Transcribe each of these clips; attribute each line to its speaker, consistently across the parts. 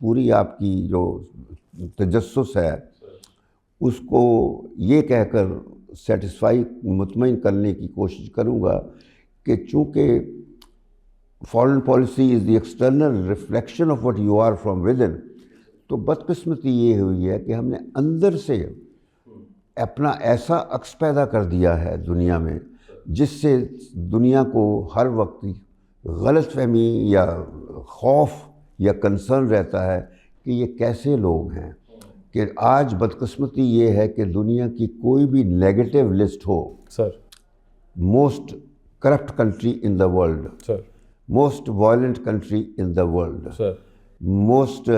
Speaker 1: پوری آپ کی جو تجسس ہے اس کو یہ کہہ کر سیٹسفائی مطمئن کرنے کی کوشش کروں گا کہ چونکہ foreign policy is the external reflection of what you are from within, تو بدقسمتی یہ ہوئی ہے کہ ہم نے اندر سے اپنا ایسا عکس پیدا کر دیا ہے دنیا میں جس سے دنیا کو ہر وقت غلط فہمی یا خوف یا کنسرن رہتا ہے کہ یہ کیسے لوگ ہیں. کہ آج بدقسمتی یہ ہے کہ دنیا کی کوئی بھی negative list who,
Speaker 2: sir,
Speaker 1: most corrupt country in the world,
Speaker 2: sir,
Speaker 1: most violent country in the world,
Speaker 2: sir,
Speaker 1: most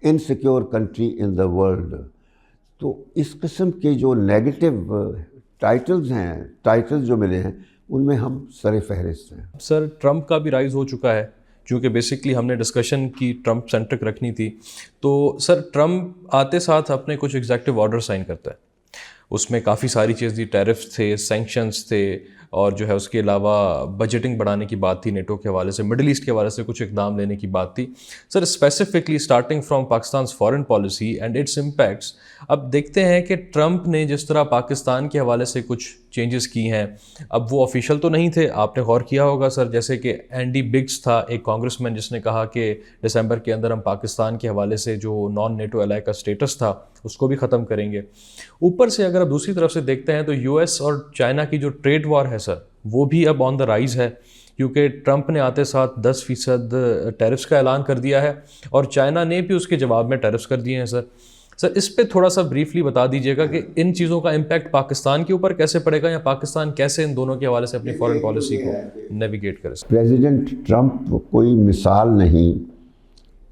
Speaker 1: insecure country in the world, تو اس قسم کے جو نیگیٹو ٹائٹلز جو ملے ہیں ان میں ہم سر فہرست ہیں.
Speaker 2: سر ٹرمپ کا بھی رائز ہو چکا ہے، چونکہ بیسکلی ہم نے ڈسکشن کی ٹرمپ سینٹرک رکھنی تھی. تو سر ٹرمپ آتے ساتھ اپنے کچھ ایگزیکٹو آرڈر سائن کرتا ہے، اس میں کافی ساری چیز تھی، ٹیرفس تھے، سینکشنز تھے، اور جو ہے اس کے علاوہ بجٹنگ بڑھانے کی بات تھی نیٹو کے حوالے سے، مڈل ایسٹ کے حوالے سے کچھ اقدام لینے کی بات تھی. Sir specifically starting from Pakistan's foreign policy and its impacts, اب دیکھتے ہیں کہ ٹرمپ نے جس طرح پاکستان کے حوالے سے کچھ چینجز کی ہیں، اب وہ آفیشیل تو نہیں تھے، آپ نے غور کیا ہوگا سر، جیسے کہ اینڈی بگز تھا ایک کانگریس مین جس نے کہا کہ دسمبر کے اندر ہم پاکستان کے حوالے سے جو نان نیٹو الائی کا اسٹیٹس تھا اس کو بھی ختم کریں گے. اوپر سے اگر آپ دوسری طرف سے دیکھتے ہیں تو یو ایس اور چائنا کی جو ٹریڈ وار ہے سر، وہ بھی اب آن دا رائز ہے، کیونکہ ٹرمپ نے آتے ساتھ 10% ٹیرفس کا اعلان کر دیا ہے اور چائنا نے بھی اس کے جواب میں ٹیرفس کر دیے ہیں. سر اس پہ تھوڑا سا بریفلی بتا دیجیے گا کہ ان چیزوں کا امپیکٹ پاکستان کے اوپر کیسے پڑے گا، یا پاکستان کیسے ان دونوں کے حوالے سے اپنی فارن پالیسی کو نیویگیٹ کرے.
Speaker 1: پریزیڈنٹ ٹرمپ کوئی مثال نہیں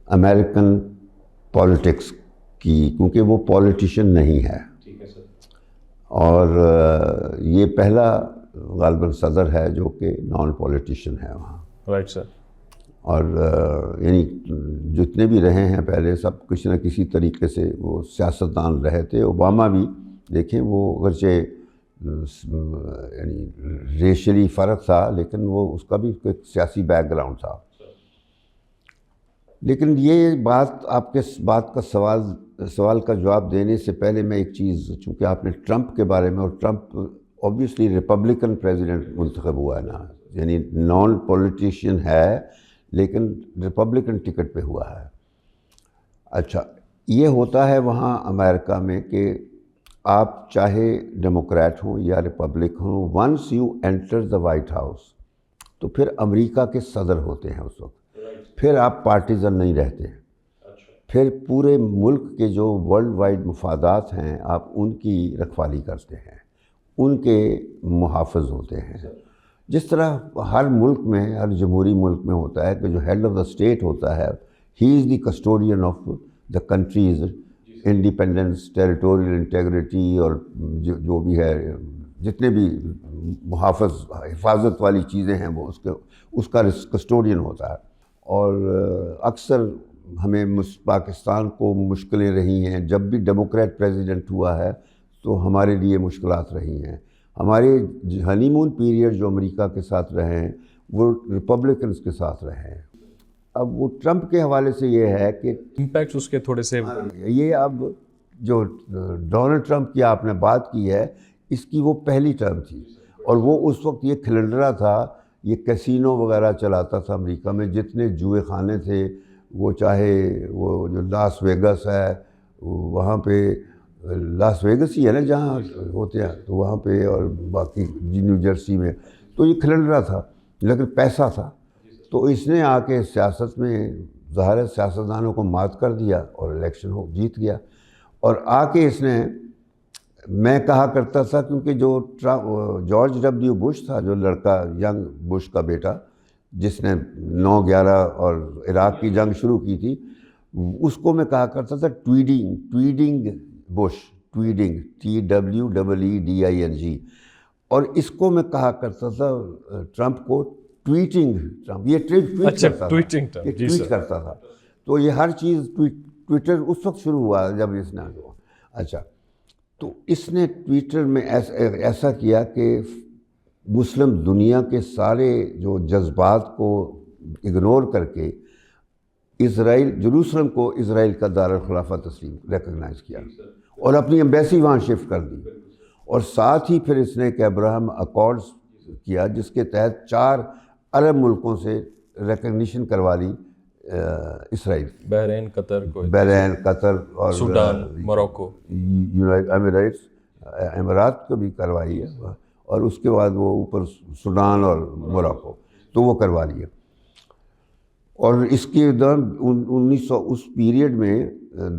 Speaker 1: امریکن پالیٹکس کی، کیونکہ وہ پولیٹیشین نہیں ہے، اور یہ پہلا غالباً صدر ہے جو کہ نان پولیٹیشین ہے وہاں.
Speaker 2: Right sir. اور
Speaker 1: یعنی جتنے بھی رہے ہیں پہلے سب کسی نہ کسی طریقے سے وہ سیاستدان رہے تھے. اوباما بھی دیکھیں وہ اگرچہ یعنی ریشلی فرق تھا لیکن وہ اس کا بھی ایک سیاسی بیک گراؤنڈ تھا. لیکن یہ بات آپ کے بات کا سوال کا جواب دینے سے پہلے میں ایک چیز، چونکہ آپ نے ٹرمپ کے بارے میں، اور ٹرمپ اوبویسلی ریپبلکن پریزیڈنٹ منتخب ہوا ہے نا، یعنی نان پولیٹیشین ہے لیکن ریپبلکن ٹکٹ پہ ہوا ہے. اچھا یہ ہوتا ہے وہاں امریکہ میں کہ آپ چاہے ڈیموکریٹ ہوں یا ریپبلک ہوں، once you enter the White House تو پھر امریکہ کے صدر ہوتے ہیں اس وقت، پھر آپ پارٹیزن نہیں رہتے، پھر پورے ملک کے جو ورلڈ وائڈ مفادات ہیں آپ ان کی رکھوالی کرتے ہیں، ان کے محافظ ہوتے ہیں. جس طرح ہر ملک میں، ہر جمہوری ملک میں ہوتا ہے کہ جو ہیڈ آف دا اسٹیٹ ہوتا ہے، he is the custodian of the country's independence, territorial integrity, اور جو بھی ہے جتنے بھی حفاظت والی چیزیں ہیں وہ اس کا کسٹوڈین ہوتا ہے. اور اکثر ہمیں پاکستان کو مشکلیں رہی ہیں، جب بھی ڈیموکریٹ پریزیڈنٹ ہوا ہے تو ہمارے لیے مشکلات رہی ہیں. ہمارے ہنی مون پیریڈ جو امریکہ کے ساتھ رہے ہیں وہ ریپبلکنس کے ساتھ رہے ہیں. اب وہ ٹرمپ کے حوالے سے یہ ہے کہ
Speaker 2: امپیکٹس اس کے تھوڑے سے
Speaker 1: یہ اب جو ڈونلڈ ٹرمپ کی آپ نے بات کی ہے، اس کی وہ پہلی ٹرم تھی، اور وہ اس وقت یہ کھلنڈرا تھا، یہ کیسینو وغیرہ چلاتا تھا امریکہ میں، جتنے جوئے خانے تھے، وہ چاہے وہ جو لاس ویگس ہے وہاں پہ، لاس ویگس ہی ہے نا جہاں ہوتے ہیں، تو وہاں پہ، اور باقی نیو جرسی میں، تو یہ کھلنڈرا تھا لیکن پیسہ تھا. تو اس نے آ کے سیاست میں ظاہر سیاستدانوں کو مات کر دیا اور الیکشن جیت گیا. اور آ کے اس نے، میں کہا کرتا تھا کیونکہ جو جارج ڈبلیو بش تھا، جو لڑکا ینگ بش کا بیٹا جس نے 9/11 اور عراق کی جنگ شروع کی تھی، اس کو میں کہا کرتا تھا ٹویڈنگ بش، ٹویڈنگ TWEEDING، اور اس کو میں کہا کرتا تھا ٹرمپ کو ٹویٹنگ ٹرمپ. یہ ٹویٹ کرتا تھا. تو یہ ہر چیز ٹویٹر اس وقت شروع ہوا جب اس نے، اچھا تو اس نے ٹویٹر میں ایسا کیا کہ مسلم دنیا کے سارے جو جذبات کو اگنور کر کے اسرائیل جروسلم کو اسرائیل کا دارالخلافہ تسلیم ریکگنائز کیا اور اپنی ایمبیسی وہاں شفٹ کر دی، اور ساتھ ہی پھر اس نے ایک ابراہم اکارڈز کیا جس کے تحت 4 عرب ملکوں سے ریکگنیشن کروا لی اسرائیل،
Speaker 2: بحرین،
Speaker 1: قطر اور
Speaker 2: سوڈان، موروکو،
Speaker 1: یونائٹڈ امارات کو بھی کروائی ہے، اور اس کے بعد وہ اوپر سوڈان اور موروکو، تو وہ کروا لیا۔ اور اس کے دوران اس پیریڈ میں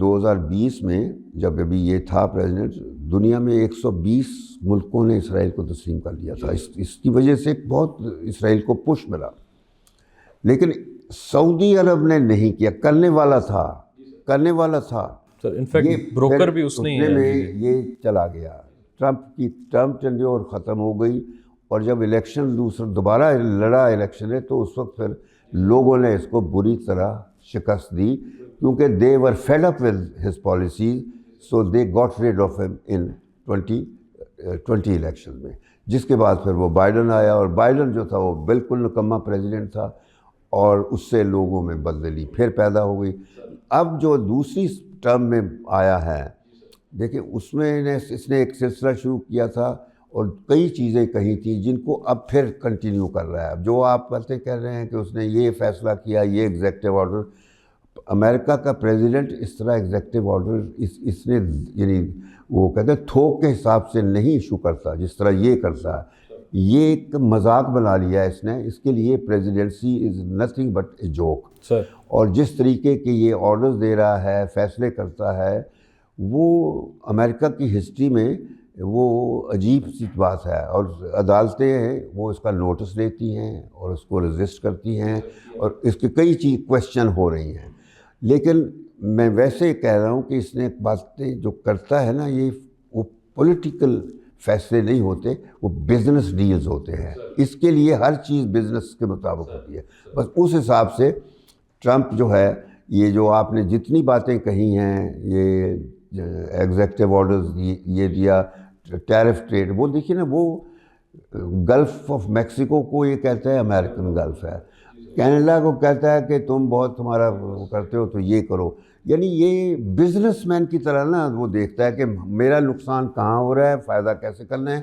Speaker 1: 2020 میں جب ابھی یہ تھا پریزیڈنٹ، دنیا میں 120 ملکوں نے اسرائیل کو تسلیم کر لیا تھا۔ اس کی وجہ سے بہت اسرائیل کو پش ملا، لیکن سعودی عرب نے نہیں کیا، کرنے والا تھا
Speaker 2: سر، انفیکٹ بروکر بھی اس نے
Speaker 1: میں یہ چلا گیا، ٹرمپ ٹینیور ختم ہو گئی، اور جب الیکشن دوبارہ لڑا الیکشن ہے تو اس وقت پھر لوگوں نے اس کو بری طرح شکست دی، کیونکہ they were fed up with his policies, so they got rid of him in 2020 election میں، جس کے بعد پھر وہ بائیڈن آیا، اور بائیڈن جو تھا وہ بالکل نکما پریزیڈنٹ تھا، اور اس سے لوگوں میں بددلی پھر پیدا ہو گئی۔ اب جو دوسری ٹرم میں آیا ہے، دیکھیں اس میں اس نے ایک سلسلہ شروع کیا تھا اور کئی چیزیں کہی تھیں جن کو اب پھر کنٹینیو کر رہا ہے۔ اب جو آپ کہہ رہے ہیں کہ اس نے یہ فیصلہ کیا، یہ ایگزیکٹو آرڈر، امریکہ کا پریزیڈنٹ اس طرح ایگزیکٹو آرڈر اس نے یعنی وہ کہتے ہیں تھوک کے حساب سے نہیں ایشو کرتا جس طرح یہ کرتا ہے، یہ ایک مذاق بنا لیا ہے اس نے۔ اس کے لیے presidency is nothing but a joke sir, اور جس طریقے کے یہ آرڈرز دے رہا ہے، فیصلے کرتا ہے، وہ امریکہ کی ہسٹری میں وہ عجیب سی بات ہے، اور عدالتیں ہیں وہ اس کا نوٹس لیتی ہیں اور اس کو رجسٹ کرتی ہیں، اور اس کی کئی چیز کویسچن ہو رہی ہیں۔ لیکن میں ویسے کہہ رہا ہوں کہ اس نے باتیں جو کرتا ہے نا، یہ وہ پولیٹیکل فیصلے نہیں ہوتے، وہ بزنس ڈیلز ہوتے ہیں۔ اس کے لیے ہر چیز بزنس کے مطابق ہوتی ہے۔ بس اس حساب سے ٹرمپ جو ہے، یہ جو آپ نے جتنی باتیں کہی ہیں، یہ ایگزیکٹو آرڈرز یہ دیا، ٹیرف ٹریڈ، وہ دیکھیے نا، وہ گلف آف میکسیکو کو یہ کہتا ہے امریکن گلف ہے، کینیڈا کو کہتا ہے کہ تم بہت تمہارا کرتے ہو تو یہ کرو، یعنی یہ بزنس مین کی طرح نا وہ دیکھتا ہے کہ میرا نقصان کہاں ہو رہا ہے، فائدہ کیسے کرنا ہے،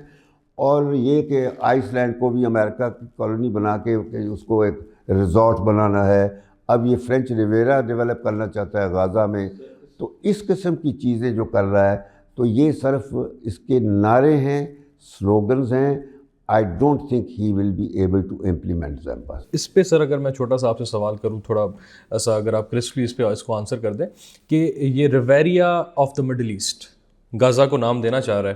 Speaker 1: اور یہ کہ آئس لینڈ کو بھی امریکہ کی کالونی بنا کے اس کو ایک ریزورٹ بنانا ہے، اب یہ فرینچ ریویرا ڈیولپ کرنا چاہتا ہے غازہ میں، تو اس قسم کی چیزیں جو کر رہا ہے، تو یہ صرف اس کے نعرے ہیں، سلوگنز ہیں۔ I don't think he will be able to implement them.
Speaker 2: اس پہ سر اگر میں چھوٹا سا آپ سے سوال کروں، تھوڑا ایسا اگر آپ کرسپلی اس پہ اس کو آنسر کر دیں کہ یہ Riviera of the Middle East Gaza کو نام دینا چاہ رہا ہے،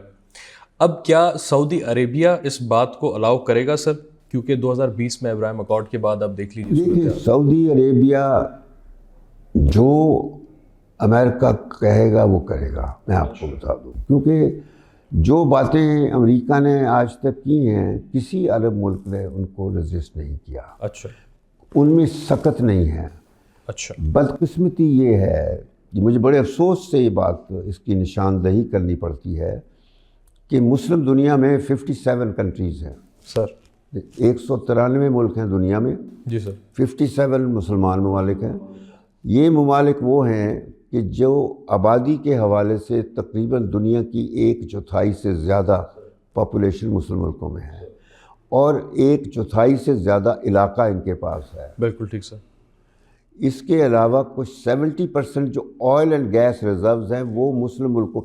Speaker 2: اب کیا سعودی عربیہ اس بات کو الاؤ کرے گا سر؟ کیونکہ 2020 میں ابراہیم اکارڈ کے بعد آپ دیکھ لیجیے،
Speaker 1: سعودی عربیہ جو امریکہ کہے گا وہ کرے گا، میں آپ کو بتا دوں، کیونکہ جو باتیں امریکہ نے آج تک کی ہیں کسی عرب ملک نے ان کو رجسٹ نہیں کیا۔
Speaker 2: اچھا،
Speaker 1: ان میں سکت نہیں ہے۔
Speaker 2: اچھا،
Speaker 1: بدقسمتی یہ ہے کہ مجھے بڑے افسوس سے یہ بات اس کی نشاندہی کرنی پڑتی ہے کہ مسلم دنیا میں 57 کنٹریز ہیں
Speaker 2: سر،
Speaker 1: 193 ملک ہیں دنیا میں،
Speaker 2: جی سر،
Speaker 1: 57 مسلمان ممالک ہیں۔ یہ ممالک وہ ہیں کہ جو آبادی کے حوالے سے تقریباً دنیا کی 1/4 سے زیادہ پاپولیشن مسلم ملکوں میں ہے، اور 1/4 سے زیادہ علاقہ ان کے پاس ہے۔
Speaker 2: بالکل ٹھیک سر۔
Speaker 1: اس کے علاوہ کچھ 70% جو آئل اینڈ گیس ریزروز ہیں وہ مسلم ملکوں،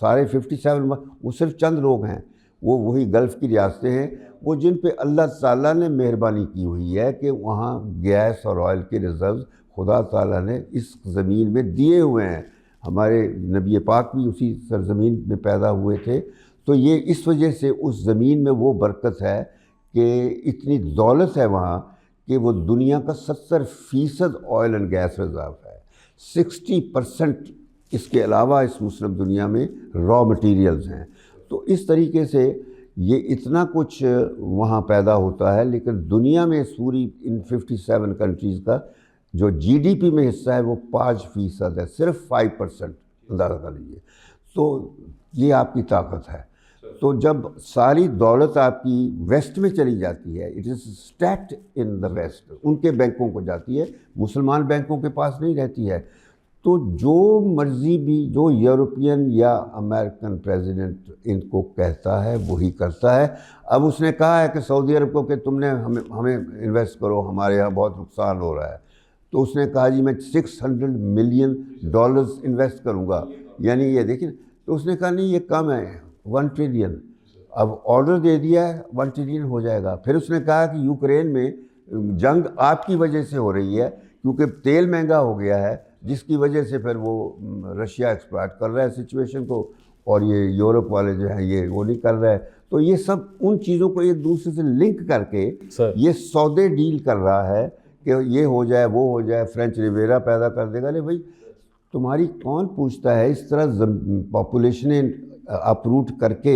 Speaker 1: سارے 57 وہ صرف چند لوگ ہیں، وہ وہی گلف کی ریاستیں ہیں، وہ جن پہ اللہ تعالیٰ نے مہربانی کی ہوئی ہے کہ وہاں گیس اور آئل کے ریزروز خدا تعالیٰ نے اس زمین میں دیے ہوئے ہیں۔ ہمارے نبی پاک بھی اسی سرزمین میں پیدا ہوئے تھے، تو یہ اس وجہ سے اس زمین میں وہ برکت ہے کہ اتنی دولت ہے وہاں کہ وہ دنیا کا 70% آئل اینڈ گیس ریزرو ہے، 60% اس کے علاوہ اس مسلم دنیا میں را مٹیریلز ہیں۔ تو اس طریقے سے یہ اتنا کچھ وہاں پیدا ہوتا ہے، لیکن دنیا میں پوری ان 57 کنٹریز کا جو جی ڈی پی میں حصہ ہے وہ 5% ہے، صرف 5% اندازہ کر لیجیے۔ تو یہ آپ کی طاقت ہے۔ تو جب ساری دولت آپ کی ویسٹ میں چلی جاتی ہے، it is اسٹیکڈ in the waste, ان کے بینکوں کو جاتی ہے، مسلمان بینکوں کے پاس نہیں رہتی ہے، تو جو مرضی بھی جو یورپین یا امریکن پریزیڈنٹ ان کو کہتا ہے وہی کرتا ہے۔ اب اس نے کہا ہے کہ سعودی عرب کو کہ تم نے ہمیں انویسٹ کرو، ہمارے یہاں بہت نقصان ہو رہا ہے، تو اس نے کہا جی میں $600 ملین انویسٹ کروں گا، یعنی یہ دیکھیں، تو اس نے کہا نہیں یہ کم ہے، 1 ٹریلین، اب آرڈر دے دیا ہے 1 ٹریلین ہو جائے گا۔ پھر اس نے کہا کہ یوکرین میں جنگ آپ کی وجہ سے ہو رہی ہے کیونکہ تیل مہنگا ہو گیا ہے، جس کی وجہ سے پھر وہ رشیا ایکسپلائٹ کر رہا ہے سچویشن کو، اور یہ یورپ والے جو ہیں یہ وہ نہیں کر رہا ہے۔ تو یہ سب ان چیزوں کو ایک دوسرے سے لنک کر کے یہ سودے ڈیل کر رہا ہے کہ یہ ہو جائے وہ ہو جائے، فرینچ ریویرا پیدا کر دے گا۔ نہیں بھائی، تمہاری کون پوچھتا ہے، اس طرح پاپولیشنیں اپروٹ کر کے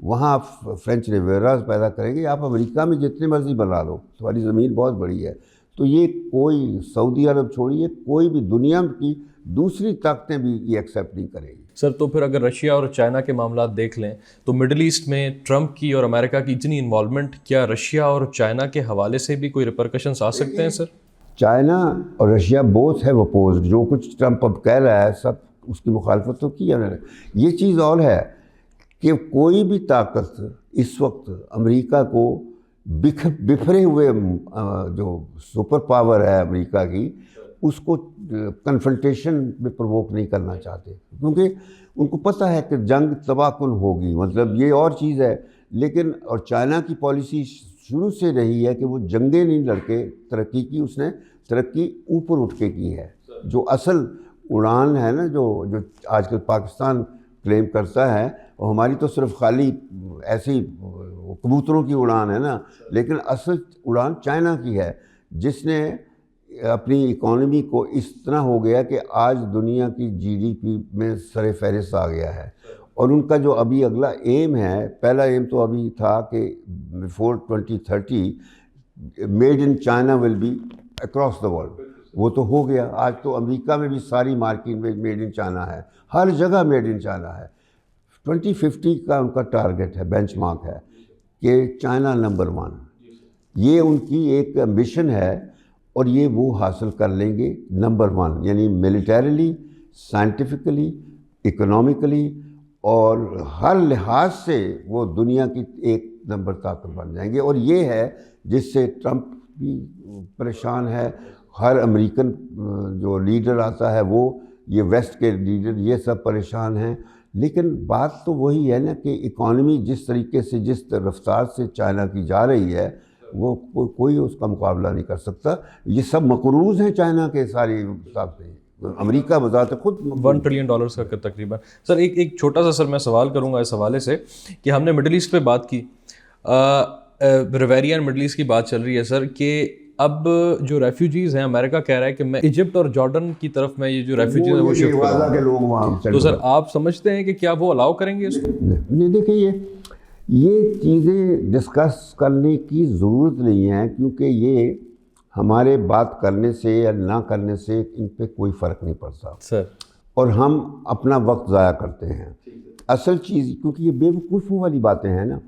Speaker 1: وہاں آپ فرینچ ریویراز پیدا کریں گے، آپ امریکہ میں جتنے مرضی بنا لو، تمہاری زمین بہت بڑی ہے۔ تو یہ کوئی سعودی عرب چھوڑیے، کوئی بھی دنیا کی دوسری طاقتیں بھی یہ ایکسیپٹ نہیں کریں گی۔
Speaker 2: سر تو پھر اگر رشیا اور چائنا کے معاملات دیکھ لیں تو مڈل ایسٹ میں ٹرمپ کی اور امریکہ کی اتنی انوالومنٹ، کیا رشیا اور چائنا کے حوالے سے بھی کوئی ریپرکشنس آ سکتے ہیں سر؟
Speaker 1: چائنا اور رشیا بوتھ ہے اپوزڈ، جو کچھ ٹرمپ اب کہہ رہا ہے سب اس کی مخالفت تو کی ہے انہوں نے۔ یہ چیز اور ہے کہ کوئی بھی طاقت اس وقت امریکہ کو بکھرے ہوئے جو سپر پاور ہے امریکہ کی، اس کو کنفرنٹیشن میں پرووک نہیں کرنا چاہتے، کیونکہ ان کو پتہ ہے کہ جنگ تباہ کن ہوگی، مطلب یہ اور چیز ہے۔ لیکن اور چائنا کی پالیسی شروع سے رہی ہے کہ وہ جنگیں نہیں لڑکے ترقی کی، اس نے ترقی اوپر اٹھ کے کی ہے۔ جو اصل اڑان ہے نا، جو آج کل پاکستان کلیم کرتا ہے، اور ہماری تو صرف خالی ایسی کبوتروں کی اڑان ہے نا، لیکن اصل اڑان چائنا کی ہے، جس نے اپنی اکانومی کو اس طرح ہو گیا کہ آج دنیا کی GDP میں سر فہرست آ گیا ہے۔ اور ان کا جو ابھی اگلا ایم ہے، پہلا ایم تو ابھی تھا کہ before 2030 made in China will be across the world, وہ تو ہو گیا۔ آج تو امریکہ میں بھی ساری مارکیٹ میں میڈ ان چائنا ہے، ہر جگہ میڈ ان چائنا ہے۔ 2050 کا ان کا ٹارگٹ ہے، بینچ مارک ہے کہ چائنا نمبر 1، یہ ان کی ایک مشن ہے، اور یہ وہ حاصل کر لیں گے نمبر 1، یعنی ملیٹریلی، سائنٹیفکلی، اکنامکلی، اور ہر لحاظ سے وہ دنیا کی ایک نمبر طاقت بن جائیں گے۔ اور یہ ہے جس سے ٹرمپ بھی پریشان ہے، ہر امریکن جو لیڈر آتا ہے وہ، یہ ویسٹ کے لیڈر، یہ سب پریشان ہیں۔ لیکن بات تو وہی ہے نا کہ اکانومی جس طریقے سے، جس رفتار سے چائنا کی جا رہی ہے، وہ کوئی اس کا مقابلہ نہیں کر سکتا۔ یہ سب مقروض ہیں چائنا کے ساری طاقتیں، امریکہ بذات خود
Speaker 2: $1 ٹریلین کا تقریباً۔ سر ایک چھوٹا سا میں سوال کروں گا اس حوالے سے کہ ہم نے مڈل ایسٹ پہ بات کی، ریویریا مڈل ایسٹ کی بات چل رہی ہے سر، کہ اب جو ریفیوجیز ہیں، امریکہ کہہ رہا ہے کہ میں ایجپٹ اور جارڈن کی طرف میں یہ جو ریفیوجیز ہیں وہ شفٹ کروں گا،
Speaker 1: کے لوگ وہاں
Speaker 2: تو سر آپ سمجھتے ہیں کہ کیا وہ الاؤ کریں گے اس کو؟
Speaker 1: نہیں، دیکھیں یہ چیزیں ڈسکس کرنے کی ضرورت نہیں ہے، کیونکہ یہ ہمارے بات کرنے سے یا نہ کرنے سے ان پہ کوئی فرق نہیں پڑتا
Speaker 2: سر، اور
Speaker 1: ہم اپنا وقت ضائع کرتے ہیں۔ اصل چیز، کیونکہ یہ بے وقوفوں والی باتیں ہیں نا،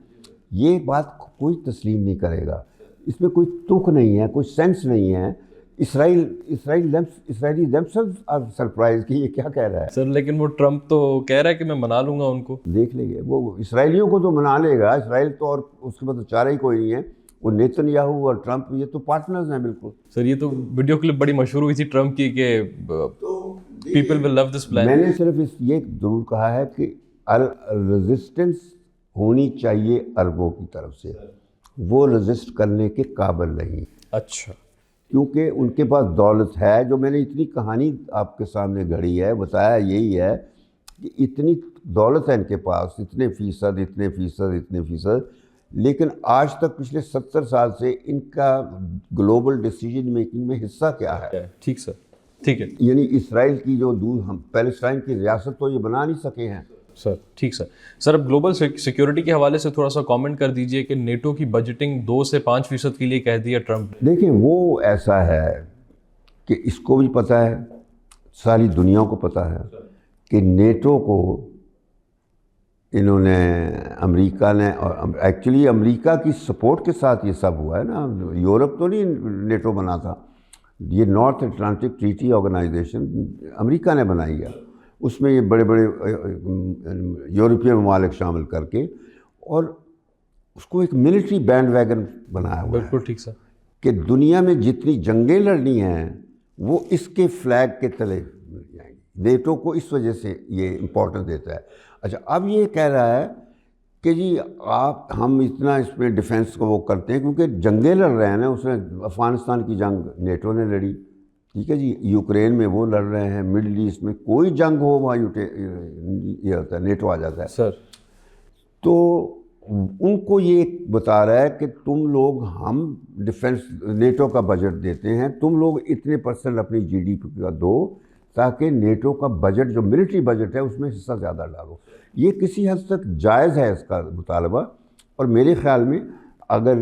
Speaker 1: یہ بات کوئی تسلیم نہیں کرے گا، اس میں کوئی تک نہیں ہے، کوئی سینس نہیں ہے۔ اسرائیلی themselves are surprised کہ یہ کیا کہہ رہا ہے
Speaker 2: سر، لیکن وہ ٹرمپ تو کہہ رہا ہے کہ میں منا لوں گا ان کو۔
Speaker 1: دیکھ لیں گے، وہ اسرائیلیوں کو تو منا لے گا اسرائیل تو، اور اس کے بعد تو چارہ ہی کوئی نہیں ہے۔ وہ نیتن یاہو اور ٹرمپ یہ تو پارٹنرز ہیں بالکل۔
Speaker 2: سر یہ تو ویڈیو کلپ بڑی مشہور ہوئی تھی ٹرمپ کی کہ people will love this plan.
Speaker 1: میں نے صرف یہ ضرور کہا ہے کہ ریزسٹنس ہونی چاہیے عربوں کی طرف سے، وہ ریزسٹ کرنے کے قابل نہیں۔
Speaker 2: اچھا،
Speaker 1: کیونکہ ان کے پاس دولت ہے، جو میں نے اتنی کہانی آپ کے سامنے گھڑی ہے، بتایا یہی ہے کہ اتنی دولت ہے ان کے پاس، اتنے فیصد، لیکن آج تک پچھلے 70 سال سے ان کا گلوبل ڈیسیجن میکنگ میں حصہ کیا ہے؟
Speaker 2: ٹھیک سر، ٹھیک ہے،
Speaker 1: یعنی اسرائیل کی جو ہم پیلسٹائن کی ریاست تو یہ بنا نہیں سکے ہیں
Speaker 2: سر، ٹھیک سر۔ سر اب گلوبل سیکیورٹی کے حوالے سے تھوڑا سا کامنٹ کر دیجئے کہ نیٹو کی بجٹنگ 2 سے 5% کے لیے کہہ دیا ٹرمپ۔
Speaker 1: دیکھیں وہ ایسا ہے کہ اس کو بھی پتہ ہے، ساری دنیا کو پتہ ہے کہ نیٹو کو انہوں نے امریکہ نے، اور ایکچولی امریکہ کی سپورٹ کے ساتھ یہ سب ہوا ہے نا، یورپ تو نہیں نیٹو بنا تھا، یہ نارتھ اٹلانٹک ٹریٹی آرگنائزیشن امریکہ نے بنائی ہے، اس میں یہ بڑے بڑے یورپین ممالک شامل کر کے، اور اس کو ایک ملٹری بینڈ ویگن بنایا ہوا ہے
Speaker 2: بالکل ٹھیک سر،
Speaker 1: کہ دنیا میں جتنی جنگیں لڑنی ہیں وہ اس کے فلیگ کے تلے جائیں گی۔ نیٹو کو اس وجہ سے یہ امپورٹنس دیتا ہے۔ اچھا، اب یہ کہہ رہا ہے کہ جی ہم اتنا اس میں ڈیفینس کو وہ کرتے ہیں کیونکہ جنگیں لڑ رہے ہیں نا، اس نے افغانستان کی جنگ نیٹو نے لڑی، ٹھیک ہے جی، یوکرین میں وہ لڑ رہے ہیں، مڈل ایسٹ میں کوئی جنگ ہو وہاں یہ ہوتا ہے، نیٹو آ جاتا ہے
Speaker 2: سر۔
Speaker 1: تو ان کو یہ بتا رہا ہے کہ تم لوگ، ہم ڈیفنس نیٹو کا بجٹ دیتے ہیں، تم لوگ اتنے % اپنی جی ڈی پی کا دو تاکہ نیٹو کا بجٹ جو ملٹری بجٹ ہے اس میں حصہ زیادہ ڈالو۔ یہ کسی حد تک جائز ہے اس کا مطالبہ، اور میرے خیال میں اگر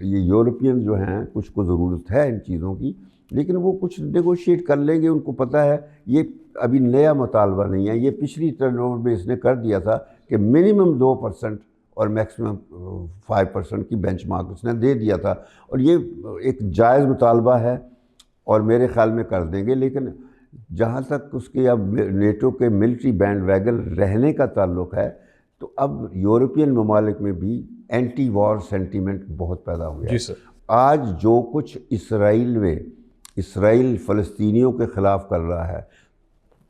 Speaker 1: یہ یورپین جو ہیں کچھ کو ضرورت ہے ان چیزوں کی، لیکن وہ کچھ نیگوشیٹ کر لیں گے، ان کو پتہ ہے یہ ابھی نیا مطالبہ نہیں ہے، یہ پچھلی ٹرن اوور میں اس نے کر دیا تھا کہ منیمم 2% اور میکسیمم 5% کی بینچ مارک اس نے دے دیا تھا، اور یہ ایک جائز مطالبہ ہے اور میرے خیال میں کر دیں گے۔ لیکن جہاں تک اس کے اب نیٹو کے ملٹری بینڈ ویگن رہنے کا تعلق ہے، تو اب یورپین ممالک میں بھی اینٹی وار سینٹیمنٹ بہت پیدا ہوا ہے۔
Speaker 2: جی سر۔
Speaker 1: آج جو کچھ اسرائیل فلسطینیوں کے خلاف کر رہا ہے،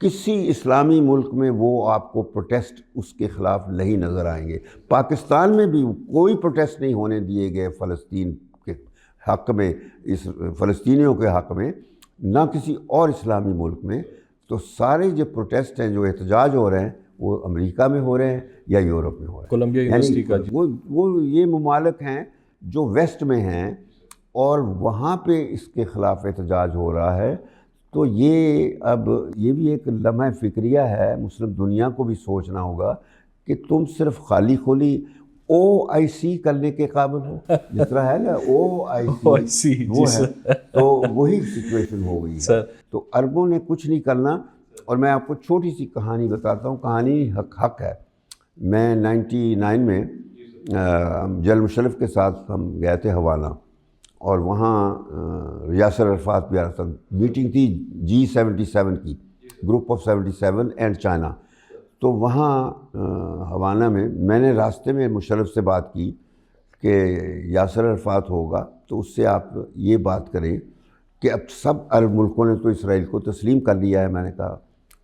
Speaker 1: کسی اسلامی ملک میں وہ آپ کو پروٹیسٹ اس کے خلاف نہیں نظر آئیں گے۔ پاکستان میں بھی کوئی پروٹیسٹ نہیں ہونے دیے گئے فلسطین کے حق میں، اس فلسطینیوں کے حق میں، نہ کسی اور اسلامی ملک میں۔ تو سارے جو پروٹیسٹ ہیں، جو احتجاج ہو رہے ہیں، وہ امریکہ میں ہو رہے ہیں یا یورپ میں ہو رہے ہیں۔
Speaker 2: کولمبیا یونیورسٹی کا
Speaker 1: وہ یہ ممالک ہیں جو ویسٹ میں ہیں، اور وہاں پہ اس کے خلاف احتجاج ہو رہا ہے۔ تو یہ اب یہ بھی ایک لمحہ فکریہ ہے، مسلم دنیا کو بھی سوچنا ہوگا کہ تم صرف خالی خولی OIC کرنے کے قابل ہو، جس طرح ہے نا OIC وہ ہے، تو وہی سچویشن ہو گئی ہے۔ تو عربوں نے کچھ نہیں کرنا۔ اور میں آپ کو چھوٹی سی کہانی بتاتا ہوں، کہانی حق ہے۔ میں 99 میں جنرل مشرف کے ساتھ ہم گئے تھے ہوانہ، اور وہاں یاسر عرفات بھی آ رہا تھا، میٹنگ تھی G77 کی، گروپ آف 77 اینڈ چائنا۔ تو وہاں ہوانہ میں نے راستے میں مشرف سے بات کی کہ یاسر عرفات ہوگا تو اس سے آپ یہ بات کریں کہ اب سب عرب ملکوں نے تو اسرائیل کو تسلیم کر لیا ہے، میں نے کہا،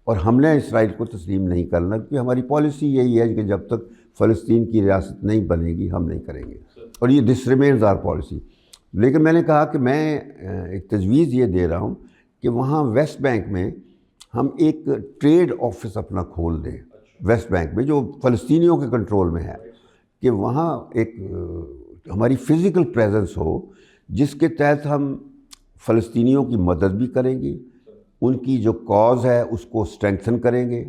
Speaker 1: اور ہم نے اسرائیل کو تسلیم نہیں کرنا، کیونکہ ہماری پالیسی یہی ہے کہ جب تک فلسطین کی ریاست نہیں بنے گی ہم نہیں کریں گے، اور یہ دس ریمینز آر پالیسی۔ لیکن میں نے کہا کہ میں ایک تجویز یہ دے رہا ہوں کہ وہاں ویسٹ بینک میں ہم ایک ٹریڈ آفس اپنا کھول دیں، ویسٹ بینک میں جو فلسطینیوں کے کنٹرول میں ہے، کہ وہاں ایک ہماری فزیکل پریزنس ہو، جس کے تحت ہم فلسطینیوں کی مدد بھی کریں گے، ان کی جو کاز ہے اس کو اسٹرینگتھن کریں گے،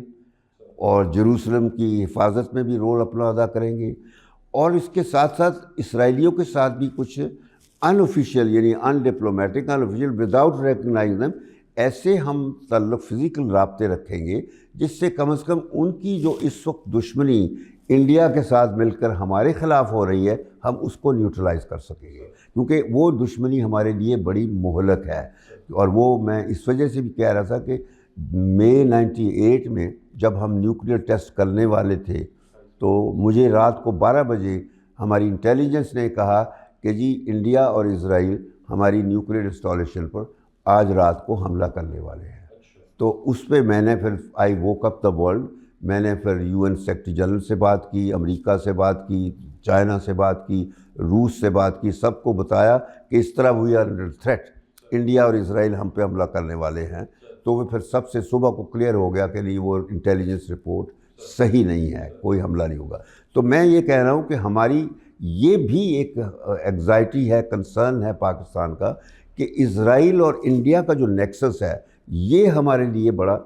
Speaker 1: اور جیروسلم کی حفاظت میں بھی رول اپنا ادا کریں گے، اور اس کے ساتھ ساتھ اسرائیلیوں کے ساتھ بھی کچھ ان آفیشیل، یعنی ان ڈپلومیٹک، ان آفیشیل وداؤٹ ریکگنائز دیم، ایسے ہم تعلق فزیکل رابطے رکھیں گے جس سے کم از کم ان کی جو اس وقت دشمنی انڈیا کے ساتھ مل کر ہمارے خلاف ہو رہی ہے، ہم اس کو نیوٹرلائز کر سکیں گے، کیونکہ وہ دشمنی ہمارے لیے بڑی مہلک ہے۔ اور وہ میں اس وجہ سے بھی کہہ رہا تھا کہ مئی 98 میں جب ہم نیوکلیئر ٹیسٹ کرنے والے تھے، تو مجھے رات کو 12 بجے ہماری انٹیلیجنس نے کہا کہ جی انڈیا اور اسرائیل ہماری نیوکلیئر انسٹالیشن پر آج رات کو حملہ کرنے والے ہیں۔ تو اس پہ میں نے پھر I woke up the world, میں نے پھر UN سیکرٹری جنرل سے بات کی، امریکہ سے بات کی، چائنا سے بات کی، روس سے بات کی، سب کو بتایا کہ اس طرح we are under threat, India اور اسرائیل ہم پہ حملہ کرنے والے ہیں۔ تو وہ پھر سب سے صبح کو کلیئر ہو گیا کہ نہیں، وہ انٹیلیجنس رپورٹ صحیح نہیں ہے، کوئی حملہ نہیں ہوگا۔ تو میں یہ کہہ رہا ہوں کہ ہماری یہ بھی ایک انگزائٹی ہے، کنسرن ہے پاکستان کا، کہ اسرائیل اور انڈیا کا جو نیکسس ہے یہ ہمارے لیے بڑا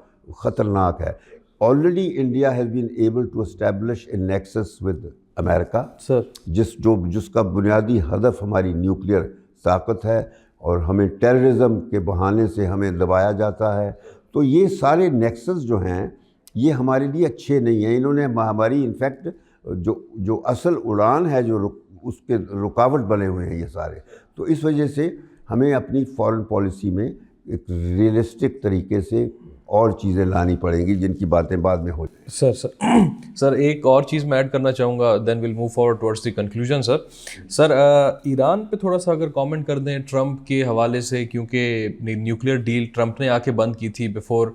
Speaker 1: خطرناک ہے۔ Already India has been able to establish a nexus with امریکہ، جس کا بنیادی ہدف ہماری نیوکلیئر طاقت ہے، اور ہمیں ٹیررزم کے بہانے سے ہمیں دبایا جاتا ہے۔ تو یہ سارے نیکسس جو ہیں یہ ہمارے لیے اچھے نہیں ہیں. انہوں نے ہماری انفیکٹ جو اصل اڑان ہے جو اس کے رکاوٹ بنے ہوئے ہیں یہ سارے. تو اس وجہ سے ہمیں اپنی فارن پالیسی میں ایک ریئلسٹک طریقے سے اور چیزیں لانی پڑیں گی جن کی باتیں بعد میں ہو جائیں.
Speaker 2: سر ایک اور چیز میں ایڈ کرنا چاہوں گا, then we'll move forward towards the conclusion. Sir Iran پہ تھوڑا سا اگر کامنٹ کر دیں ٹرمپ کے حوالے سے, کیونکہ نیوکلیئر ڈیل ٹرمپ نے آ کے بند کی تھی بیفور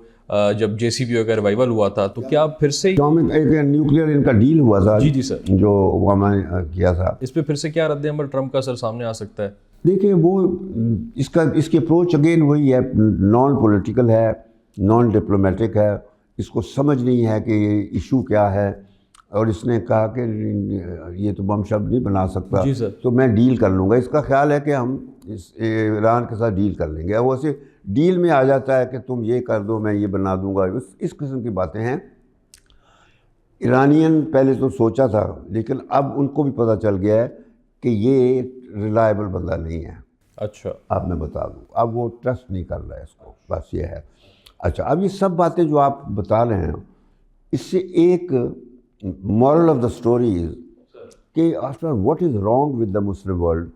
Speaker 2: جب JCPOA کا ریوائول ہوا تھا, تو کیا پھر سے
Speaker 1: نیوکلیئر ان کا ڈیل ہوا تھا
Speaker 2: جی سر
Speaker 1: جو اوباما نے کیا تھا,
Speaker 2: اس پہ پھر سے کیا رد عمل ٹرمپ کا سر سامنے آ سکتا ہے؟
Speaker 1: دیکھیں وہ اس کی اپروچ اگین وہی ہے, نان پولیٹیکل ہے, نان ڈپلومیٹک ہے, اس کو سمجھ نہیں ہے کہ یہ ایشو کیا ہے, اور اس نے کہا کہ یہ تو بم شب نہیں بنا سکتا تو میں ڈیل کر لوں گا. اس کا خیال ہے کہ ہم ایران کے ساتھ ڈیل کر لیں گے. وہ اسے ڈیل میں آ جاتا ہے کہ تم یہ کر دو میں یہ بنا دوں گا. اس قسم کی باتیں ہیں. ایرانین پہلے تو سوچا تھا, لیکن اب ان کو بھی پتہ چل گیا ہے کہ یہ ریلائبل بندہ نہیں ہے.
Speaker 2: اچھا
Speaker 1: اب میں بتا دوں, اب وہ ٹرسٹ نہیں کر رہا ہے اس کو, بس یہ ہے. اچھا, اب یہ سب باتیں جو آپ بتا رہے ہیں اس سے ایک moral of the story is کہ after what is wrong with the Muslim world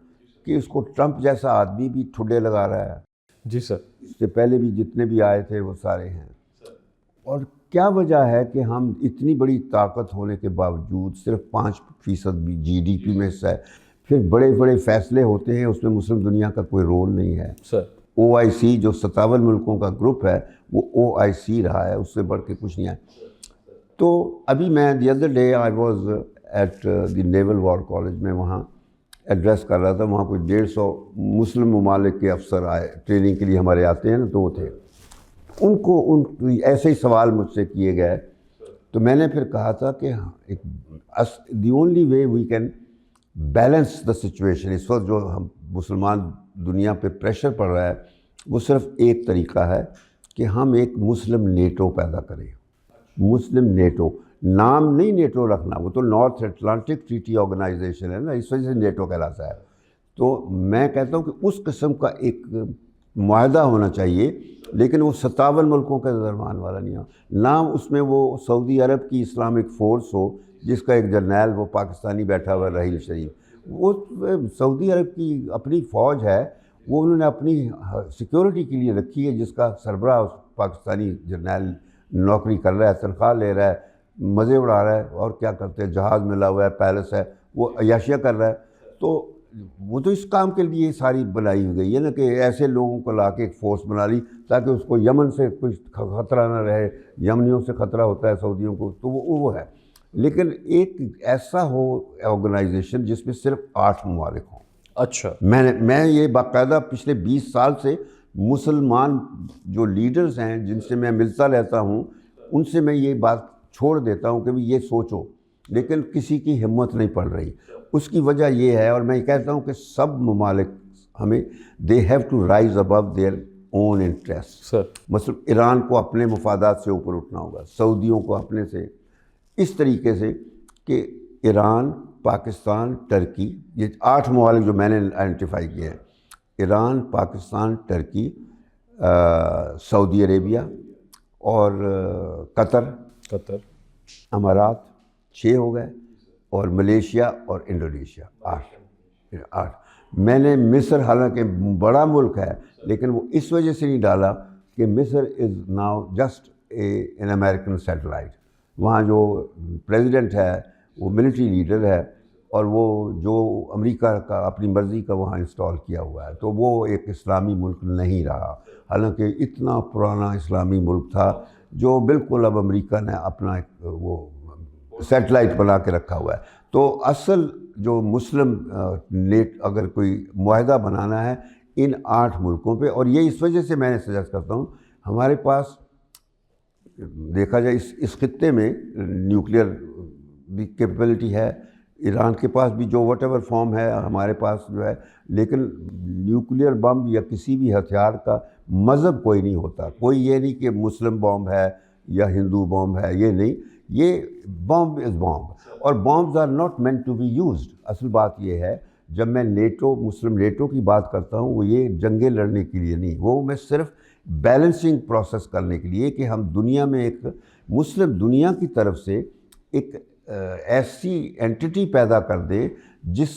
Speaker 1: کہ اس کو ٹرمپ جیسا آدمی بھی ٹھڈے لگا رہا ہے.
Speaker 2: جی سر, اس
Speaker 1: سے پہلے بھی جتنے بھی آئے تھے وہ سارے ہیں. اور کیا وجہ ہے کہ ہم اتنی بڑی طاقت ہونے کے باوجود صرف 5% بھی GDP میں حصہ ہے, پھر بڑے بڑے فیصلے ہوتے ہیں اس میں مسلم دنیا کا کوئی رول نہیں ہے.
Speaker 2: سر
Speaker 1: OIC جو 57 ملکوں کا گروپ ہے وہ OIC رہا ہے, اس سے بڑھ کے کچھ نہیں ہے. تو ابھی میں the other day I was at the naval war college میں وہاں ایڈریس کر رہا تھا. وہاں کوئی 150 مسلم ممالک کے افسر آئے ٹریننگ کے لیے ہمارے آتے ہیں نا, تو وہ تھے. ان کو ایسے ہی سوال مجھ سے کیے گئے, تو میں نے پھر کہا تھا کہ the only way we can balance the situation, اس وقت جو ہم مسلمان دنیا پہ پریشر پڑ رہا ہے, وہ صرف ایک طریقہ ہے کہ ہم ایک مسلم نیٹو پیدا کریں. مسلم نیٹو نام نہیں نیٹو رکھنا, وہ تو نارتھ اٹلانٹک ٹریٹی آرگنائزیشن ہے نا, اس وجہ سے نیٹو کہلاتا ہے. تو میں کہتا ہوں کہ اس قسم کا ایک معاہدہ ہونا چاہیے, لیکن وہ 57 ملکوں کے درمیان والا نہیں ہو. نام اس میں وہ سعودی عرب کی اسلامک فورس ہو جس کا ایک جرنیل وہ پاکستانی بیٹھا ہوا رحیل شریف. وہ سعودی عرب کی اپنی فوج ہے, وہ انہوں نے اپنی سیکیورٹی کے لیے رکھی ہے, جس کا سربراہ پاکستانی جرنیل نوکری کر رہا ہے, تنخواہ لے رہا ہے, مزے اڑا رہا ہے, اور کیا کرتے ہیں, جہاز ملا ہوا ہے, پیلس ہے, وہ عیاشیاں کر رہا ہے. تو وہ تو اس کام کے لیے ساری بنائی ہوئی گئی ہے نا کہ ایسے لوگوں کو لا کے ایک فورس بنا لی تاکہ اس کو یمن سے کوئی خطرہ نہ رہے. یمنیوں سے خطرہ ہوتا ہے سعودیوں کو, تو وہ ہے. لیکن ایک ایسا ہو آرگنائزیشن جس میں صرف 8 ممالک ہوں.
Speaker 2: اچھا,
Speaker 1: میں یہ باقاعدہ پچھلے 20 سال سے مسلمان جو لیڈرز ہیں جن سے میں ملتا رہتا ہوں, ان سے میں یہ بات چھوڑ دیتا ہوں کہ یہ سوچو, لیکن کسی کی ہمت نہیں پڑ رہی. اس کی وجہ یہ ہے, اور میں یہ کہتا ہوں کہ سب ممالک ہمیں they have to rise above their own interest.
Speaker 2: Sir
Speaker 1: مثلا ایران کو اپنے مفادات سے اوپر اٹھنا ہوگا, سعودیوں کو اپنے سے, اس طریقے سے کہ ایران, پاکستان, ٹرکی, یہ 8 ممالک جو میں نے آئیڈینٹیفائی کیے ہیں, ایران, پاکستان, ٹرکی, سعودی عربیہ اور قطر, امارات 6 ہو گئے, اور ملیشیا اور انڈونیشیا 8. میں نے مصر, حالانکہ بڑا ملک ہے, لیکن وہ اس وجہ سے نہیں ڈالا کہ مصر is now just an American satellite. وہاں جو پریزیڈنٹ ہے وہ ملٹری لیڈر ہے, اور وہ جو امریکہ کا اپنی مرضی کا وہاں انسٹال کیا ہوا ہے, تو وہ ایک اسلامی ملک نہیں رہا. حالانکہ اتنا پرانا اسلامی ملک تھا جو بالکل اب امریکہ نے اپنا وہ سیٹلائٹ بنا کے رکھا ہوا ہے. تو اصل جو مسلم اگر کوئی معاہدہ بنانا ہے ان 8 ملکوں پہ, اور یہ اس وجہ سے میں سجیسٹ کرتا ہوں, ہمارے پاس دیکھا جائے اس خطے میں نیوکلیئر بھی کیپیبلٹی ہے, ایران کے پاس بھی جو وٹ ایور فارم ہے, ہمارے پاس جو ہے, لیکن نیوکلیئر بم یا کسی بھی ہتھیار کا مذہب کوئی نہیں ہوتا. کوئی یہ نہیں کہ مسلم بم ہے یا ہندو بم ہے, یہ نہیں, یہ بم از بم, اور bombs are not meant to be used. اصل بات یہ ہے, جب میں مسلم نیٹو کی بات کرتا ہوں, وہ یہ جنگیں لڑنے کے لیے نہیں, وہ میں صرف بیلنسنگ پروسیس کرنے کے لیے کہ ہم دنیا میں ایک مسلم دنیا کی طرف سے ایک ایسی اینٹی پیدا کر دے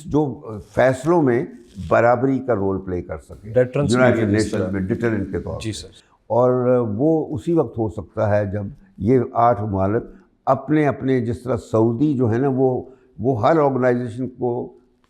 Speaker 1: جو فیصلوں میں برابری کا رول پلے کر سکے یونائٹڈ نیشنز میں ڈیٹرنٹ کے طور پر. اور وہ اسی وقت ہو سکتا ہے جب یہ 8 ممالک اپنے اپنے، جس طرح سعودی جو ہے نا وہ ہر آرگنائزیشن کو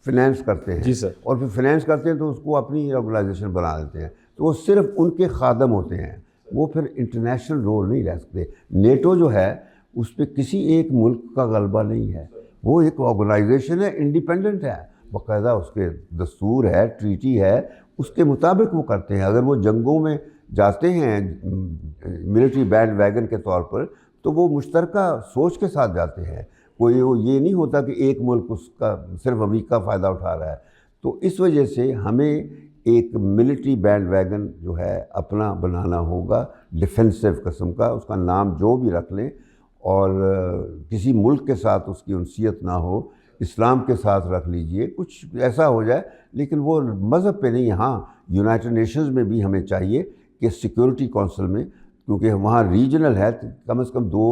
Speaker 1: فنانس کرتے ہیں اور پھر فنانس کرتے ہیں تو اس کو اپنی آرگنائزیشن بنا دیتے ہیں، تو وہ صرف ان کے خادم ہوتے ہیں، وہ پھر انٹرنیشنل رول نہیں رہ سکتے. نیٹو جو ہے اس پہ کسی ایک ملک کا غلبہ نہیں ہے، وہ ایک آرگنائزیشن ہے، انڈیپینڈنٹ ہے، باقاعدہ اس کے دستور ہے، ٹریٹی ہے، اس کے مطابق وہ کرتے ہیں. اگر وہ جنگوں میں جاتے ہیں ملٹری بینڈ ویگن کے طور پر تو وہ مشترکہ سوچ کے ساتھ جاتے ہیں، کوئی وہ یہ نہیں ہوتا کہ ایک ملک اس کا صرف امریکہ فائدہ اٹھا رہا ہے. تو اس وجہ سے ہمیں ایک ملٹری بینڈ ویگن جو ہے اپنا بنانا ہوگا، ڈیفینسو قسم کا، اس کا نام جو بھی رکھ لیں، اور کسی ملک کے ساتھ اس کی انسیت نہ ہو، اسلام کے ساتھ رکھ لیجئے، کچھ ایسا ہو جائے، لیکن وہ مذہب پہ نہیں. ہاں یونائٹڈ نیشنز میں بھی ہمیں چاہیے کہ سیکیورٹی کونسل میں، کیونکہ وہاں ریجنل ہے، کم از کم 2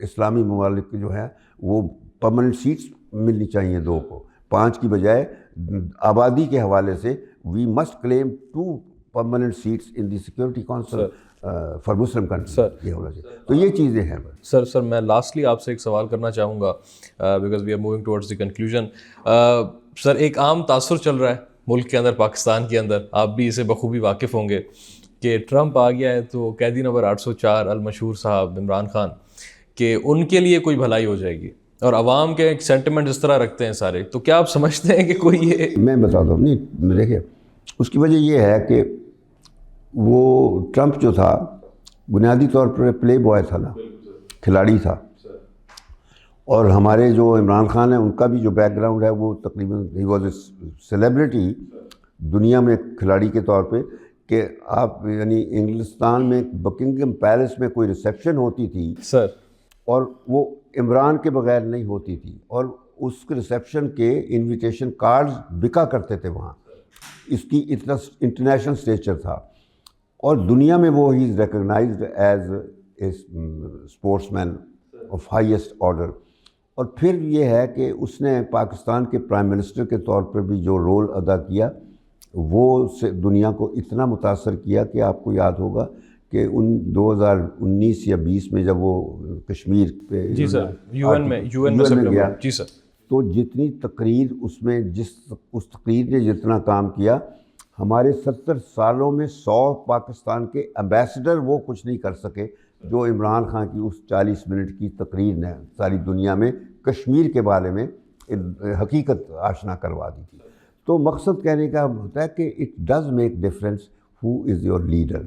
Speaker 1: اسلامی ممالک جو ہے وہ پرماننٹ سیٹس ملنی چاہیے، 2 کو، 5 کی بجائے. آبادی کے حوالے سے we must claim 2 permanent seats in the security council for Muslim country. یہ ہونا چاہیے. تو یہ چیزیں ہیں.
Speaker 2: سر میں لاسٹلی آپ سے ایک سوال کرنا چاہوں گا because we are moving towards the conclusion. Sir ایک عام تاثر چل رہا ہے ملک کے اندر، پاکستان کے اندر، آپ بھی اسے بخوبی واقف ہوں گے کہ ٹرمپ آ گیا ہے تو قیدی نمبر 804 المشہور صاحب عمران خان کہ ان کے لیے کوئی بھلائی ہو جائے گی، اور عوام کے ایک سینٹیمنٹ اس طرح رکھتے ہیں سارے. تو کیا آپ سمجھتے ہیں کہ کوئی یہ؟
Speaker 1: میں بتاتا ہوں. نہیں دیکھیے، اس کی وجہ یہ ہے کہ وہ ٹرمپ جو تھا بنیادی طور پر پلے بوائے تھا نا، کھلاڑی تھا. اور ہمارے جو عمران خان ہیں ان کا بھی جو بیک گراؤنڈ ہے وہ تقریباً ہی واز اے سیلیبریٹی دنیا میں کھلاڑی کے طور پہ، کہ آپ یعنی انگلستان میں بکنگم پیلس میں کوئی ریسیپشن ہوتی تھی
Speaker 2: سر
Speaker 1: اور وہ عمران کے بغیر نہیں ہوتی تھی، اور اس کے ریسیپشن کے انویٹیشن کارڈز بکا کرتے تھے وہاں. اس کی اتنا انٹرنیشنل اسٹیچر تھا، اور دنیا میں وہ he is recognised as a sportsman of highest order. اور پھر یہ ہے کہ اس نے پاکستان کے پرائم منسٹر کے طور پر بھی جو رول ادا کیا وہ دنیا کو اتنا متاثر کیا کہ آپ کو یاد ہوگا کہ 2019 یا 20 میں جب وہ کشمیر پہ
Speaker 2: جی سر یو این میں گیا، جی سر،
Speaker 1: تو جتنی تقریر اس میں اس تقریر نے جتنا کام کیا، ہمارے 70 سالوں میں 100 پاکستان کے ایمبیسڈر وہ کچھ نہیں کر سکے جو عمران خان کی اس 40 منٹ کی تقریر نے ساری دنیا میں کشمیر کے بارے میں حقیقت آشنا کروا دی تھی. تو مقصد کہنے کا ہوتا ہے کہ it does make difference who is your leader.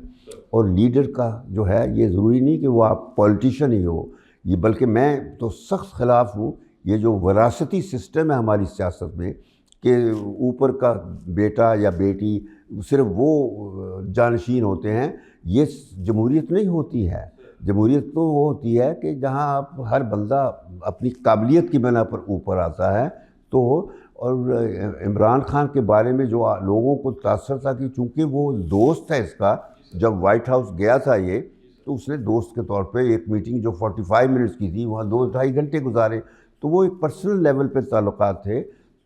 Speaker 1: اور لیڈر کا جو ہے یہ ضروری نہیں کہ وہ آپ پولیٹیشین ہی ہو، یہ بلکہ میں تو سخت خلاف ہوں یہ جو وراثتی سسٹم ہے ہماری سیاست میں کہ اوپر کا بیٹا یا بیٹی صرف وہ جانشین ہوتے ہیں. یہ جمہوریت نہیں ہوتی ہے. جمہوریت تو وہ ہوتی ہے کہ جہاں آپ ہر بندہ اپنی قابلیت کی بنا پر اوپر آتا ہے. تو اور عمران خان کے بارے میں جو لوگوں کو تاثر تھا کہ چونکہ وہ دوست ہے اس کا، جب وائٹ ہاؤس گیا تھا یہ تو اس نے دوست کے طور پہ ایک میٹنگ جو 45 منٹس کی تھی وہاں 2-2.5 گھنٹے گزارے. تو وہ ایک پرسنل لیول پہ تعلقات تھے.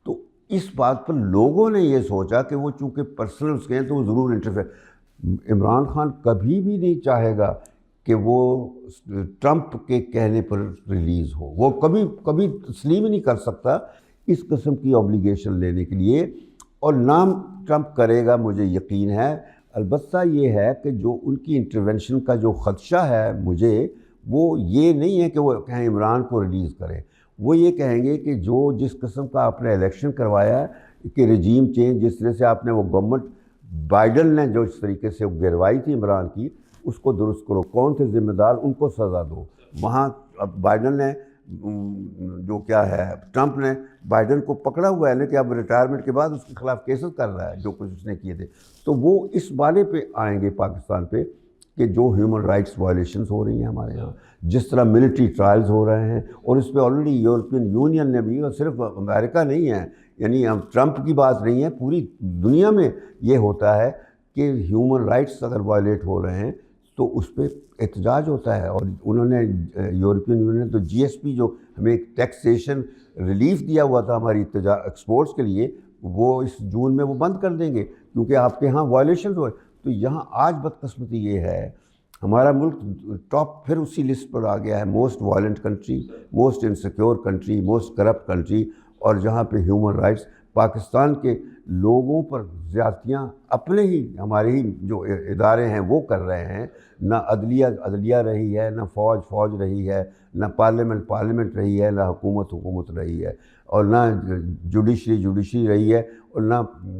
Speaker 1: تو اس بات پر لوگوں نے یہ سوچا کہ وہ چونکہ پرسنل اس کے ہیں تو وہ ضرور انٹرفیئر. عمران خان کبھی بھی نہیں چاہے گا کہ وہ ٹرمپ کے کہنے پر ریلیز ہو. وہ کبھی تسلیم ہی نہیں کر سکتا اس قسم کی اوبلیگیشن لینے کے لیے، اور نام ٹرمپ کرے گا مجھے یقین ہے. البتہ یہ ہے کہ جو ان کی انٹرونشن کا جو خدشہ ہے مجھے، وہ یہ نہیں ہے کہ وہ کہیں عمران کو ریلیز کریں. وہ یہ کہیں گے کہ جس قسم کا آپ نے الیکشن کروایا ہے کہ رجیم چینج، جس طرح سے آپ نے وہ گورنمنٹ بائیڈن نے جو اس طریقے سے گروائی تھی عمران کی، اس کو درست کرو. کون تھے ذمہ دار، ان کو سزا دو. وہاں اب بائیڈن نے جو کیا ہے، ٹرمپ نے بائیڈن کو پکڑا ہوا ہے نا کہ اب ریٹائرمنٹ کے بعد اس کے خلاف کیسز کر رہا ہے جو کچھ اس نے کیے تھے. تو وہ اس بارے پہ آئیں گے پاکستان پہ کہ جو ہیومن رائٹس وائلیشنز ہو رہی ہیں ہمارے یہاں، جس طرح ملٹری ٹرائلز ہو رہے ہیں، اور اس پہ آلریڈی یورپین یونین نے بھی، اور صرف امریکہ نہیں ہے، یعنی ٹرمپ کی بات نہیں ہے، پوری دنیا میں یہ ہوتا ہے کہ ہیومن رائٹس اگر وائلیٹ ہو رہے ہیں تو اس پہ احتجاج ہوتا ہے. اور انہوں نے یورپین یونین تو GSP جو ہمیں ایک ٹیکسیشن ریلیف دیا ہوا تھا ہماری ایکسپورٹس کے لیے, وہ اس جون میں وہ بند کر دیں گے کیونکہ آپ کے ہاں وائلیشنز ہوئے. تو یہاں آج بدقسمتی یہ ہے ہمارا ملک ٹاپ پھر اسی لسٹ پر آ گیا ہے, most violent country, most insecure country, most corrupt country. اور جہاں پہ ہیومن رائٹس, پاکستان کے لوگوں پر زیادتیاں اپنے ہی ہمارے ہی جو ادارے ہیں وہ کر رہے ہیں. نہ عدلیہ رہی ہے, نہ فوج رہی ہے, نہ پارلیمنٹ رہی ہے, نہ حکومت رہی ہے, اور نہ جوڈیشری رہی ہے, اور نہ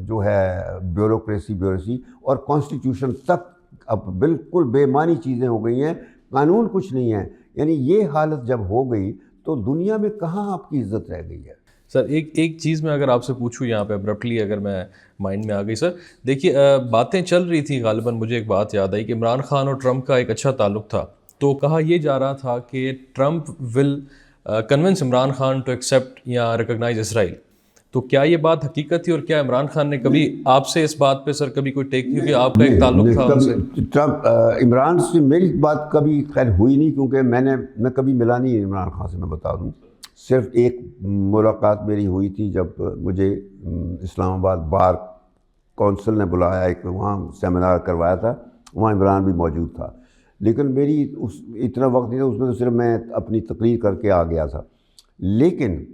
Speaker 1: جو ہے بیوروکریسی, اور کانسٹیٹیوشن تک اب بالکل بے معنی چیزیں ہو گئی ہیں, قانون کچھ نہیں ہے. یعنی یہ حالت جب ہو گئی تو دنیا میں کہاں آپ کی عزت رہ گئی ہے؟
Speaker 2: سر ایک چیز میں اگر آپ سے پوچھوں یہاں پہ ابرپٹلی, اگر میں مائنڈ میں آ گئی سر, دیکھیے باتیں چل رہی تھیں غالباً, مجھے ایک بات یاد آئی کہ عمران خان اور ٹرمپ کا ایک اچھا تعلق تھا, تو کہا یہ جا رہا تھا کہ Trump will convince Imran Khan to accept یا ریکگنائز اسرائیل. تو کیا یہ بات حقیقت تھی, اور کیا عمران خان نے کبھی آپ سے اس بات پہ سر کبھی کوئی ٹیک, کیونکہ آپ کا ایک تعلق تھا ان سے؟
Speaker 1: ٹرمپ عمران سے میری بات کبھی خیر ہوئی نہیں, کیونکہ میں کبھی ملا نہیں عمران خان سے, میں بتا دوں. صرف ایک ملاقات میری ہوئی تھی جب مجھے اسلام آباد بار کونسل نے بلایا, ایک وہاں سیمینار کروایا تھا, وہاں عمران بھی موجود تھا. لیکن میری اتنا وقت نہیں تھا اس میں, تو صرف میں اپنی تقریر کر کے آ گیا تھا. لیکن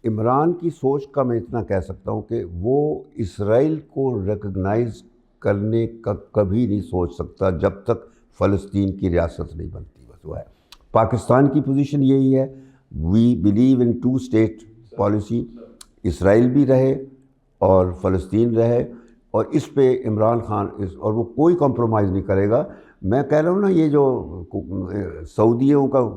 Speaker 1: عمران کی سوچ کا میں اتنا کہہ سکتا ہوں کہ وہ اسرائیل کو ریکگنائز کرنے کا کبھی نہیں سوچ سکتا جب تک فلسطین کی ریاست نہیں بنتی. بس وہ ہے پاکستان کی پوزیشن یہی ہے, we believe in 2 state policy, Israel بھی رہے اور فلسطین رہے, اور اس پہ عمران خان اور وہ کوئی کمپرومائز نہیں کرے گا. میں کہہ رہا ہوں نا, یہ جو سعودیوں کا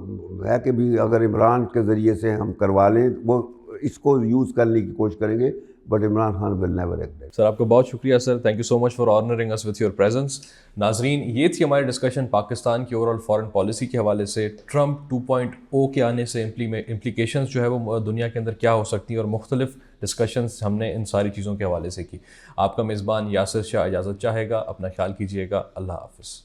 Speaker 1: ہے کہ بھی اگر عمران کے ذریعے سے ہم کروا لیں, وہ اس کو یوز کرنے کی کوشش کریں گے, but Imran Khan will never exit.
Speaker 2: Sir آپ کا بہت شکریہ sir, thank you so much for honouring us with your presence. ناظرین, یہ تھی ہماری ڈسکشن پاکستان کی اوور آل فارن پالیسی کے حوالے سے. ٹرمپ 2.0 کے آنے سے امپلیکیشنز جو ہے وہ دنیا کے اندر کیا ہو سکتی ہیں, اور مختلف ڈسکشنز ہم نے ان ساری چیزوں کے حوالے سے کی. آپ کا میزبان یاسر شاہ اجازت چاہے گا. اپنا خیال کیجیے گا. اللہ حافظ.